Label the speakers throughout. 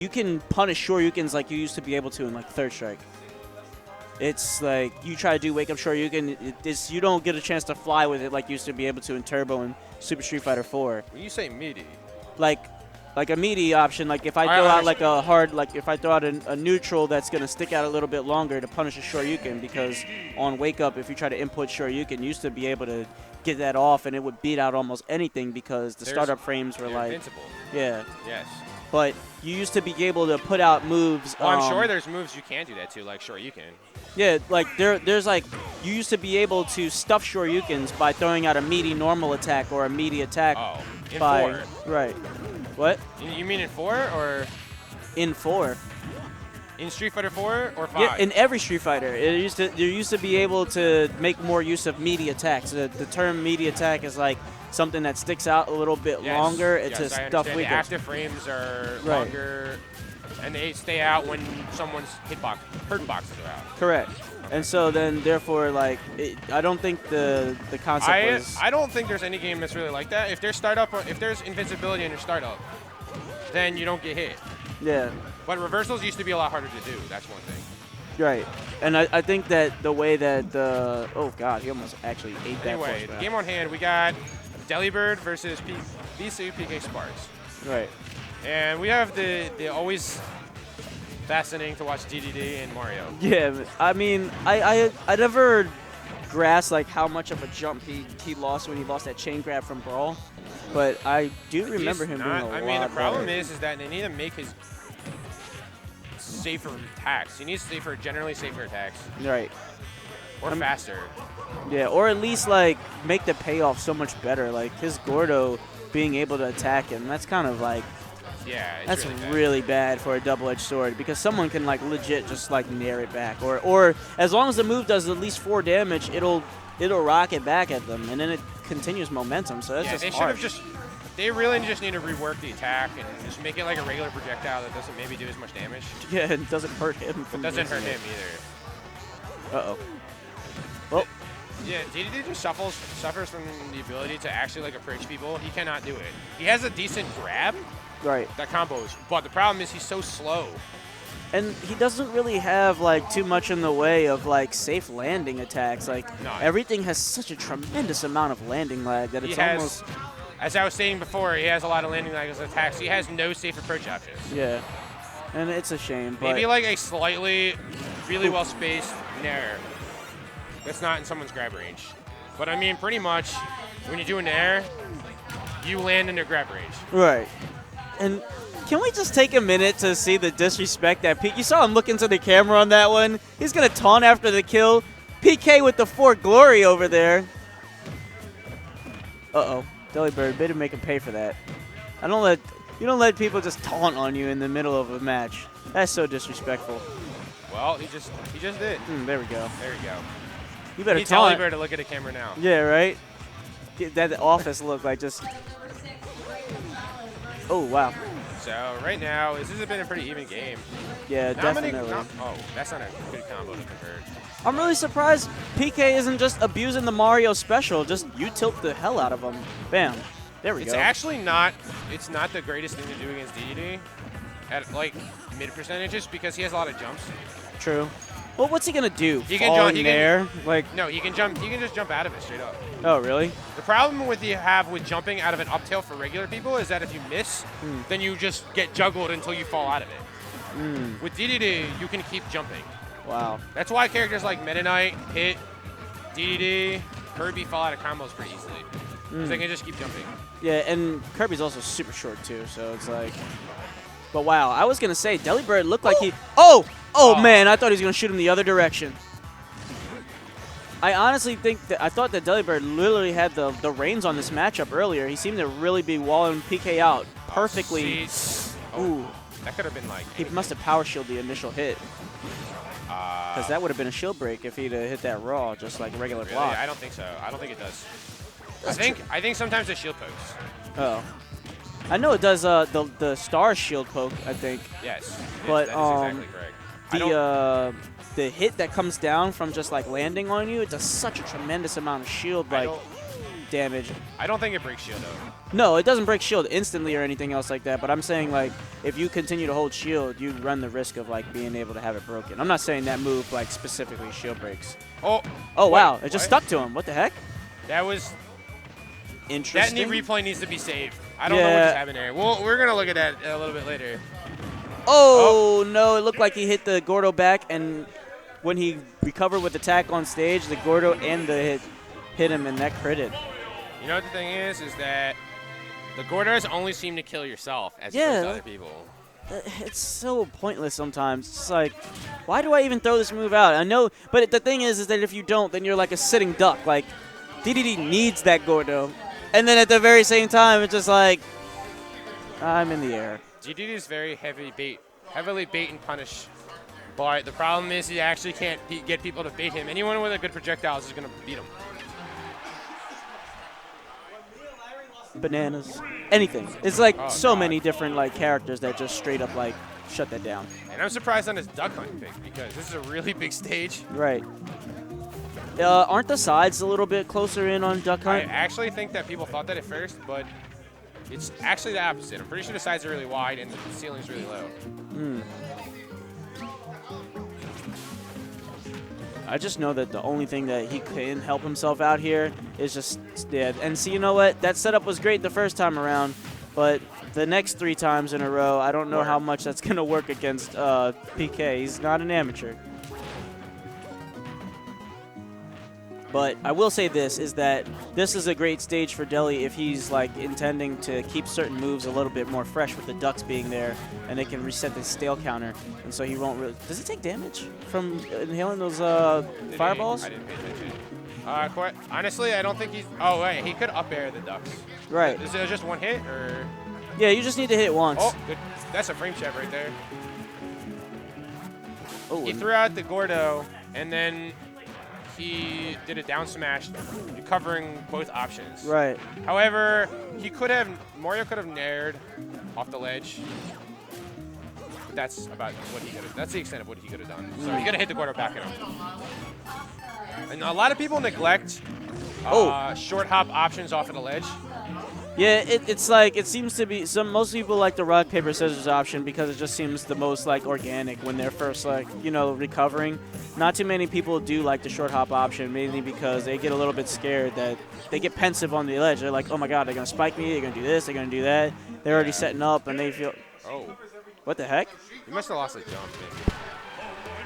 Speaker 1: you can punish Shoryukens like you used to be able to in like Third Strike. It's like you try to do wake up Shoryuken, you don't get a chance to fly with it like you used to be able to in Turbo and Super Street Fighter 4.
Speaker 2: When you say meaty,
Speaker 1: like a meaty option, like if I throw out like a hard, like if I throw out a neutral that's gonna stick out a little bit longer to punish a Shoryuken, because on wake up if you try to input Shoryuken, you used to be able to get that off and it would beat out almost anything because the startup frames were like
Speaker 2: invincible.
Speaker 1: Yeah.
Speaker 2: Yes.
Speaker 1: But you used to be able to put out moves.
Speaker 2: Well, I'm sure there's moves you can do that too, like Shoryuken.
Speaker 1: Yeah, like there's like you used to be able to stuff Shoryukens by throwing out a meaty normal attack or a meaty attack.
Speaker 2: Oh, in
Speaker 1: by
Speaker 2: 4.
Speaker 1: Right. What?
Speaker 2: You mean in 4 or
Speaker 1: in 4?
Speaker 2: In Street Fighter 4 or 5?
Speaker 1: Yeah, in every Street Fighter. You used to be able to make more use of meaty attacks. The term meaty attack is like something that sticks out a little bit longer to stuff weakness.
Speaker 2: The active frames are longer, and they stay out when someone's hurt boxes are out.
Speaker 1: Correct. Okay. And so then, therefore, like I don't think the concept was.
Speaker 2: I don't think there's any game that's really like that. If there's invincibility in your startup, then you don't get hit.
Speaker 1: Yeah.
Speaker 2: But reversals used to be a lot harder to do. That's one thing.
Speaker 1: Right. And I think that the way that the oh god, he almost actually ate that.
Speaker 2: Anyway, game on hand, we got Delibird versus VSU PKSparkxx.
Speaker 1: Right.
Speaker 2: And we have the always fascinating to watch DDD and Mario.
Speaker 1: Yeah, I mean, I never grasped like how much of a jump he lost when he lost that chain grab from Brawl, but I do remember him doing a lot.
Speaker 2: I mean, the problem
Speaker 1: better.
Speaker 2: is that they need to make his safer attacks. He needs generally safer attacks.
Speaker 1: Right.
Speaker 2: Or faster.
Speaker 1: Yeah, or at least like make the payoff so much better. Like his Gordo being able to attack him, that's kind of like that's really bad for a double-edged sword, because someone can like legit just like nair it back, or as long as the move does at least 4 damage, it'll rocket back at them, and then it continues momentum. So that's just harsh.
Speaker 2: They really just need to rework the attack and just make it like a regular projectile that doesn't maybe do as much damage.
Speaker 1: Yeah, it doesn't hurt him.
Speaker 2: It doesn't hurt him either.
Speaker 1: Uh-oh. Well.
Speaker 2: Yeah, DDD just suffers from the ability to actually like approach people. He cannot do it. He has a decent grab.
Speaker 1: Right.
Speaker 2: That combos, but the problem is he's so slow.
Speaker 1: And he doesn't really have like too much in the way of like safe landing attacks. Like everything has such a tremendous amount of landing lag that it's almost.
Speaker 2: As I was saying before, he has a lot of landing lag as attacks. He has no safe approach options.
Speaker 1: Yeah, and it's a shame. But
Speaker 2: maybe like a slightly, really well spaced nair. That's not in someone's grab range. But I mean, pretty much when you do a nair, you land in their grab range.
Speaker 1: Right. And can we just take a minute to see the disrespect that PK? You saw him look into the camera on that one. He's going to taunt after the kill. PK with the 4 glory over there. Uh-oh. Delibird, better make him pay for that. You don't let people just taunt on you in the middle of a match. That's so disrespectful.
Speaker 2: Well, he just did.
Speaker 1: There we go.
Speaker 2: There you go.
Speaker 1: You better
Speaker 2: tell
Speaker 1: taunt.
Speaker 2: Delibird to look at the camera now.
Speaker 1: Yeah, right? Get that office look like just... Oh, wow.
Speaker 2: So right now, this has been a pretty even game.
Speaker 1: Yeah, definitely.
Speaker 2: Oh, that's not a good combo to convert.
Speaker 1: I'm really surprised PK isn't just abusing the Mario special. Just you tilt the hell out of him. Bam. There we go.
Speaker 2: It's actually not. It's not the greatest thing to do against DDD at like mid percentages because he has a lot of jumps.
Speaker 1: True. Well, what's he gonna do?
Speaker 2: He can jump
Speaker 1: in there? Like
Speaker 2: no, he can jump. He can just jump out of it straight up.
Speaker 1: Oh, really?
Speaker 2: The problem with jumping out of an up tilt for regular people is that if you miss, then you just get juggled until you fall out of it. With DDD, you can keep jumping.
Speaker 1: Wow.
Speaker 2: That's why characters like Meta Knight, Hit, DDD, Kirby fall out of combos pretty easily. Because they can just keep jumping.
Speaker 1: Yeah, and Kirby's also super short too, so it's like... But wow, I was going to say, Delibird looked like he... Oh, man, I thought he was going to shoot him the other direction. I honestly think that I thought that Delibird literally had the reins on this matchup earlier. He seemed to really be walling PK out perfectly. Ooh.
Speaker 2: That could have been like...
Speaker 1: He must have power shielded the initial hit. Because that would have been a shield break if he'd hit that raw, just like regular block.
Speaker 2: I don't think so. I don't think it does. I think sometimes it shield pokes.
Speaker 1: Oh. I know it does the star shield poke, I think.
Speaker 2: Yes.
Speaker 1: But
Speaker 2: that is exactly correct.
Speaker 1: The hit that comes down from just like landing on you, it does such a tremendous amount of shield. Like damage.
Speaker 2: I don't think it breaks shield, though.
Speaker 1: No, it doesn't break shield instantly or anything else like that, but I'm saying, like, if you continue to hold shield, you run the risk of, like, being able to have it broken. I'm not saying that move, like, specifically shield breaks.
Speaker 2: Oh,
Speaker 1: wow. It just stuck to him. What the heck?
Speaker 2: That was
Speaker 1: interesting.
Speaker 2: That replay needs to be saved. I don't know what just happened there. Well, we're going to look at that a little bit later.
Speaker 1: Oh, no. It looked like he hit the Gordo back, and when he recovered with attack on stage, the Gordo and the hit him, and that critted.
Speaker 2: You know what the thing is that the Gordos only seem to kill yourself as opposed to other people.
Speaker 1: It's so pointless sometimes. It's like, why do I even throw this move out? I know, but the thing is that if you don't, then you're like a sitting duck. Like, DDD needs that Gordo. And then at the very same time, it's just like, I'm in the air.
Speaker 2: DDD is very heavily bait and punish. But the problem is he actually can't get people to bait him. Anyone with a good projectiles is going to beat him.
Speaker 1: Bananas. Anything. It's like so many different like characters that just straight up like shut that down.
Speaker 2: And I'm surprised on his duck hunt pick because this is a really big stage.
Speaker 1: Right. Aren't the sides a little bit closer in on duck hunt?
Speaker 2: I actually think that people thought that at first, but it's actually the opposite. I'm pretty sure the sides are really wide and the ceiling's really low.
Speaker 1: I just know that the only thing that he can help himself out here is just dead. And see, you know what? That setup was great the first time around, but the next 3 times in a row, I don't know how much that's going to work against PK. He's not an amateur. But I will say this, is that this is a great stage for Deli if he's like intending to keep certain moves a little bit more fresh with the ducks being there, and they can reset the stale counter. And so he won't really... Does he take damage from inhaling those fireballs?
Speaker 2: I didn't pay attention. Honestly, I don't think he's... Oh, wait, he could up air the ducks.
Speaker 1: Right.
Speaker 2: Is it just one hit, or...?
Speaker 1: Yeah, you just need to hit once.
Speaker 2: Oh, good. That's a frame check right there.
Speaker 1: Oh,
Speaker 2: he threw out the Gordo, and then... he did a down smash, covering both options.
Speaker 1: Right.
Speaker 2: However, Mario could have nared off the ledge. But that's about what he could have. That's the extent of what he could have done. So he could have hit the Gordo back at him. And a lot of people neglect short hop options off of the ledge.
Speaker 1: Yeah, it's like, it seems to be, most people like the rock, paper, scissors option because it just seems the most like organic when they're first like, you know, recovering. Not too many people do like the short hop option, mainly because they get a little bit scared that they get pensive on the ledge. They're like, oh my god, they're going to spike me, they're going to do this, they're going to do that. They're already setting up and they feel, what the heck?
Speaker 2: You must have lost the jump,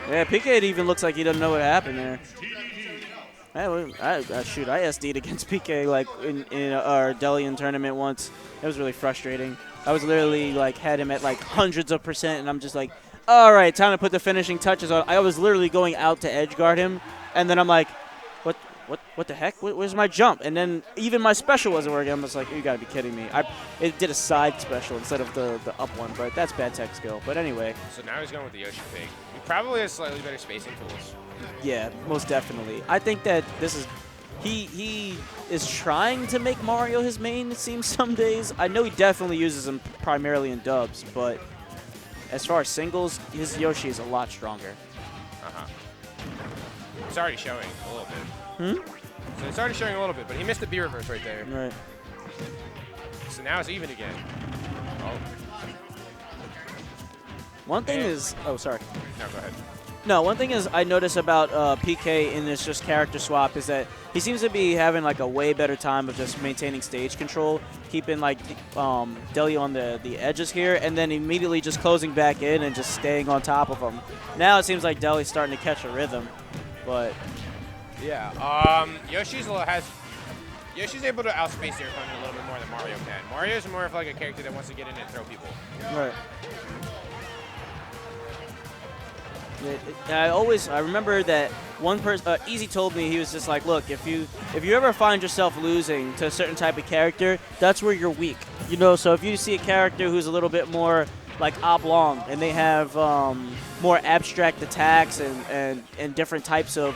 Speaker 2: maybe.
Speaker 1: Yeah, PK even looks like he doesn't know what happened there. Shoot, I SD'd against PK like in our Delian tournament once. It was really frustrating. I was literally like had him at like hundreds of %, and I'm just like, all right, time to put the finishing touches on. I was literally going out to edge guard him, and then I'm like, what the heck? Where's my jump? And then even my special wasn't working. I'm just like, you gotta be kidding me. It did a side special instead of the up one, but that's bad tech skill. But anyway.
Speaker 2: So now he's going with the Yoshi pick. He probably has slightly better spacing tools.
Speaker 1: Yeah, most definitely. I think that this is he is trying to make Mario his main, it seems, some days. I know he definitely uses him primarily in dubs, but as far as singles, his Yoshi is a lot stronger.
Speaker 2: It's already showing a little bit. So it's already showing a little bit, but he missed the B reverse right there.
Speaker 1: Right.
Speaker 2: So now it's even again. Oh.
Speaker 1: One thing is... Oh, sorry.
Speaker 2: No, go ahead.
Speaker 1: No, one thing is I notice about PK in this just character swap is that he seems to be having like a way better time of just maintaining stage control, keeping like Deli on the edges here, and then immediately just closing back in and just staying on top of him. Now it seems like Deli's starting to catch a rhythm, but
Speaker 2: yeah, Yoshi's able to outspace their opponent a little bit more than Mario can. Mario's more of like a character that wants to get in and throw people.
Speaker 1: Right. I remember that one person, Easy told me, he was just like, look, if you ever find yourself losing to a certain type of character, that's where you're weak. You know, so if you see a character who's a little bit more like oblong and they have more abstract attacks and different types of,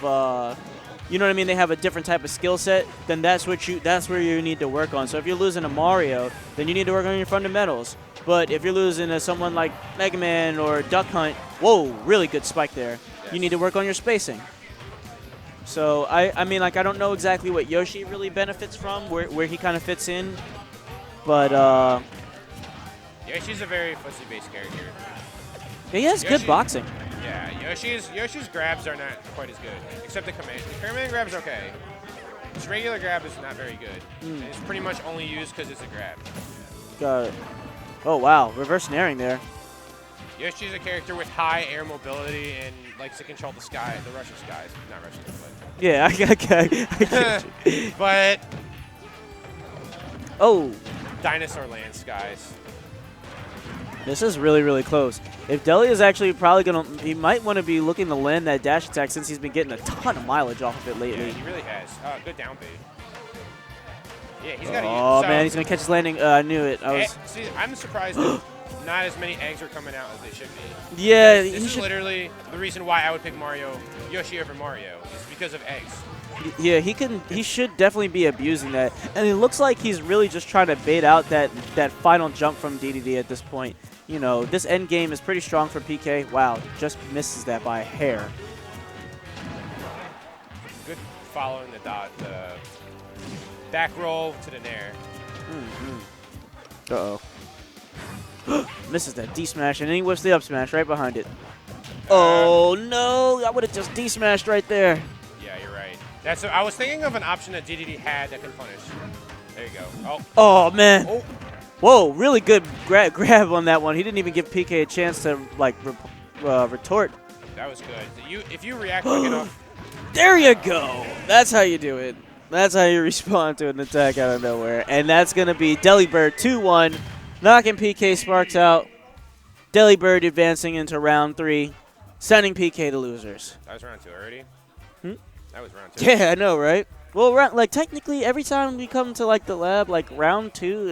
Speaker 1: you know what I mean, they have a different type of skill set, then that's where you need to work on. So if you're losing to Mario, then you need to work on your fundamentals. But if you're losing to someone like Mega Man or Duck Hunt, whoa, really good spike there. Yes. You need to work on your spacing. So I mean, like, I don't know exactly what Yoshi really benefits from, where he kind of fits in, but
Speaker 2: Yoshi's a very footsie-based character.
Speaker 1: he has good boxing.
Speaker 2: Yeah, Yoshi's grabs are not quite as good, except the command. The command grab's okay. His regular grab is not very good. And it's pretty much only used because it's a grab.
Speaker 1: Got it. Oh wow, reverse naring there.
Speaker 2: Yoshi's a character with high air mobility and likes to control the sky, the Russian skies. Not Russian, but...
Speaker 1: Yeah, I get you.
Speaker 2: But...
Speaker 1: Oh.
Speaker 2: Dinosaur land skies.
Speaker 1: This is really, really close. If Deli is actually probably going to... He might want to be looking to land that dash attack since he's been getting a ton of mileage off of it lately.
Speaker 2: Yeah, he really has. Good down bait. Yeah, he's got to use...
Speaker 1: Oh, man, he's going to catch his landing. I knew it.
Speaker 2: See, I'm surprised that not as many eggs are coming out as they should be.
Speaker 1: Yeah,
Speaker 2: this is literally the reason why I would pick Yoshi over Mario, is because of eggs.
Speaker 1: Yeah, he should definitely be abusing that. And it looks like he's really just trying to bait out that final jump from DDD at this point. You know, this end game is pretty strong for PK. Wow, just misses that by a hair.
Speaker 2: Good following the back roll to the nair.
Speaker 1: Uh-oh. Misses that D-smash, and then he whips the up smash right behind it. Oh, no. I would have just D-smashed right there.
Speaker 2: Yeah, you're right. I was thinking of an option that DDD had that can punish. There you go.
Speaker 1: Oh man.
Speaker 2: Oh.
Speaker 1: Whoa, really good grab on that one. He didn't even give PK a chance to, like, retort.
Speaker 2: That was good. If you react quick enough.
Speaker 1: There you go. That's how you do it. That's how you respond to an attack out of nowhere. And that's going to be Delibird 2-1. Knocking PKSparkxx out. Delibird advancing into round 3, sending PK to losers.
Speaker 2: That was round 2 already? That was round 2.
Speaker 1: Yeah, I know, right? Well, like, technically, every time we come to, like, the lab, like, round 2